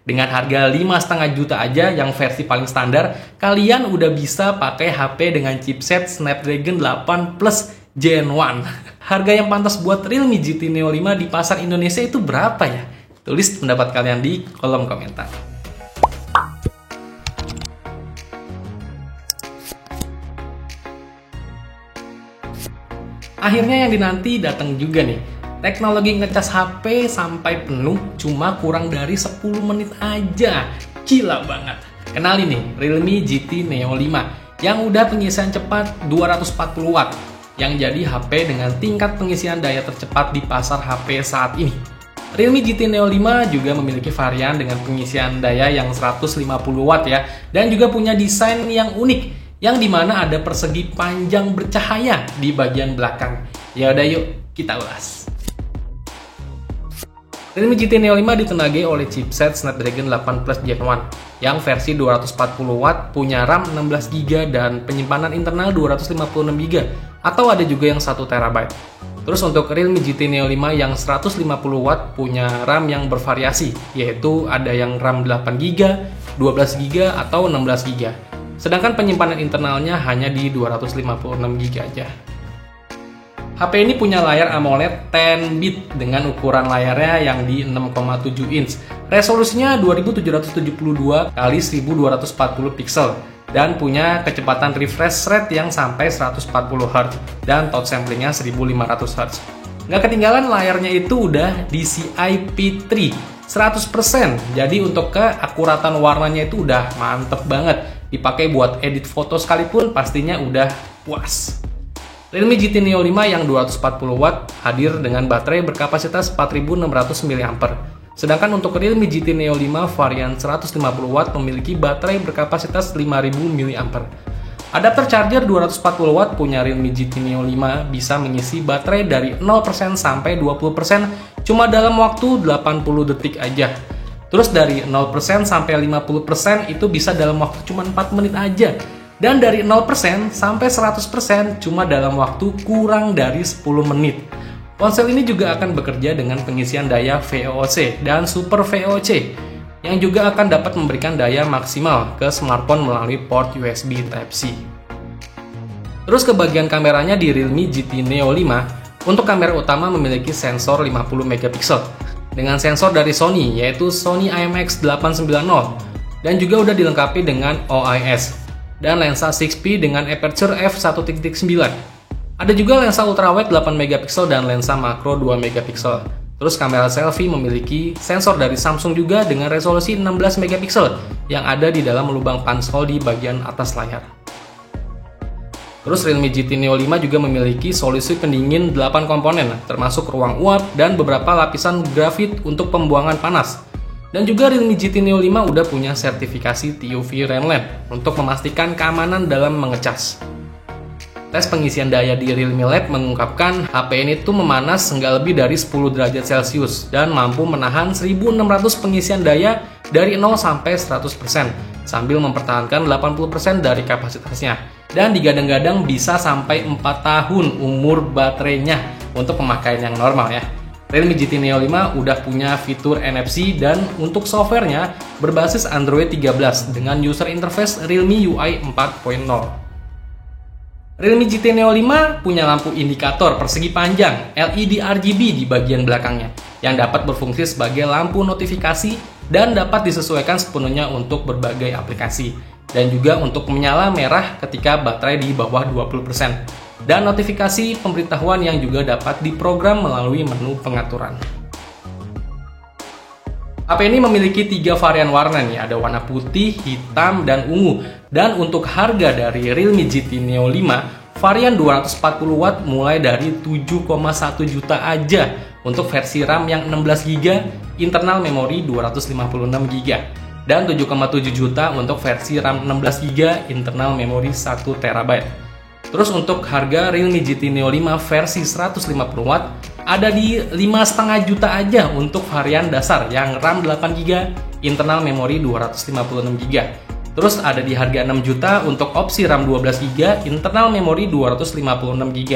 Dengan harga 5,5 juta aja yang versi paling standar, kalian udah bisa pakai HP dengan chipset Snapdragon 8 Plus Gen 1. Harga yang pantas buat Realme GT Neo 5 di pasar Indonesia itu berapa ya? Tulis pendapat kalian di kolom komentar. Akhirnya yang dinanti datang juga nih. Teknologi ngecas HP sampai penuh cuma kurang dari 10 menit aja. Gila banget. Kenalin nih, Realme GT Neo 5 yang udah pengisian cepat 240 watt, yang jadi HP dengan tingkat pengisian daya tercepat di pasar HP saat ini. Realme GT Neo 5 juga memiliki varian dengan pengisian daya yang 150 watt ya, dan juga punya desain yang unik, yang dimana ada persegi panjang bercahaya di bagian belakang. Ya udah yuk kita ulas. Realme GT Neo 5 ditenagai oleh chipset Snapdragon 8 Plus Gen 1 yang versi 240 watt, punya RAM 16GB dan penyimpanan internal 256GB atau ada juga yang 1 TB. Terus untuk Realme GT Neo 5 yang 150 watt punya RAM yang bervariasi, yaitu ada yang RAM 8GB, 12GB atau 16GB. Sedangkan penyimpanan internalnya hanya di 256GB aja. HP ini punya layar AMOLED 10-bit dengan ukuran layarnya yang di 6,7 inch. Resolusinya 2772 x 1240 pixel dan punya kecepatan refresh rate yang sampai 140 Hz dan touch samplingnya 1500 Hz. Nggak ketinggalan layarnya itu udah DCI P3 100%. Jadi untuk keakuratan warnanya itu udah mantep banget. Dipakai buat edit foto sekalipun pastinya udah puas. Realme GT Neo 5 yang 240 watt hadir dengan baterai berkapasitas 4600 mAh. Sedangkan untuk Realme GT Neo 5 varian 150 watt memiliki baterai berkapasitas 5000 mAh. Adapter charger 240 watt punya Realme GT Neo 5 bisa mengisi baterai dari 0% sampai 20% cuma dalam waktu 80 detik aja. Terus dari 0% sampai 50% itu bisa dalam waktu cuma 4 menit aja. Dan dari 0% sampai 100% cuma dalam waktu kurang dari 10 menit. Ponsel ini juga akan bekerja dengan pengisian daya VOC dan Super VOC, yang juga akan dapat memberikan daya maksimal ke smartphone melalui port USB Type-C. Terus ke bagian kameranya di Realme GT Neo 5, untuk kamera utama memiliki sensor 50 MP dengan sensor dari Sony, yaitu Sony IMX890, dan juga udah dilengkapi dengan OIS dan lensa 6P dengan aperture f1.9. Ada juga lensa ultrawide 8 MP dan lensa makro 2 MP. Terus kamera selfie memiliki sensor dari Samsung juga dengan resolusi 16 MP yang ada di dalam lubang panshol di bagian atas layar. Terus Realme GT Neo 5 juga memiliki solusi pendingin 8 komponen, termasuk ruang uap dan beberapa lapisan grafit untuk pembuangan panas. Dan juga Realme GT Neo 5 udah punya sertifikasi TUV Rainlamp untuk memastikan keamanan dalam mengecas. Tes pengisian daya di Realme Lab mengungkapkan HP ini tuh memanas nggak lebih dari 10 derajat Celcius dan mampu menahan 1600 pengisian daya dari 0 sampai 100% sambil mempertahankan 80% dari kapasitasnya. Dan digadang-gadang bisa sampai 4 tahun umur baterainya untuk pemakaian yang normal ya. Realme GT Neo 5 udah punya fitur NFC dan untuk softwarenya berbasis Android 13 dengan user interface Realme UI 4.0. Realme GT Neo 5 punya lampu indikator persegi panjang LED RGB di bagian belakangnya yang dapat berfungsi sebagai lampu notifikasi dan dapat disesuaikan sepenuhnya untuk berbagai aplikasi dan juga untuk menyala merah ketika baterai di bawah 20%. Dan notifikasi pemberitahuan yang juga dapat diprogram melalui menu pengaturan. HP ini memiliki 3 varian warna nih, ada warna putih, hitam, dan ungu. Dan untuk harga dari Realme GT Neo 5, varian 240 watt mulai dari 7,1 juta aja untuk versi RAM yang 16GB, internal memori 256GB. Dan 7,7 juta untuk versi RAM 16GB, internal memori 1 TB. Terus untuk harga Realme GT Neo 5 versi 150 watt ada di 5,5 juta aja untuk varian dasar yang RAM 8GB, internal memori 256GB. Terus ada di harga 6 juta untuk opsi RAM 12GB, internal memori 256GB.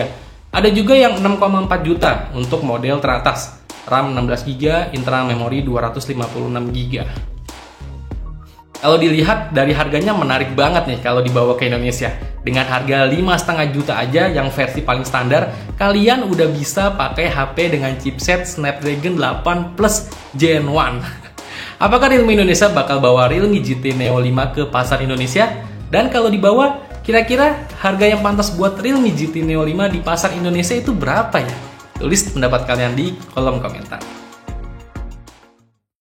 Ada juga yang 6,4 juta untuk model teratas, RAM 16GB, internal memori 256GB. Kalau dilihat dari harganya menarik banget nih kalau dibawa ke Indonesia. Dengan harga 5,5 juta aja yang versi paling standar, kalian udah bisa pakai HP dengan chipset Snapdragon 8 Plus Gen 1. Apakah Realme Indonesia bakal bawa Realme GT Neo 5 ke pasar Indonesia? Dan kalau dibawa, kira-kira harga yang pantas buat Realme GT Neo 5 di pasar Indonesia itu berapa ya? Tulis pendapat kalian di kolom komentar.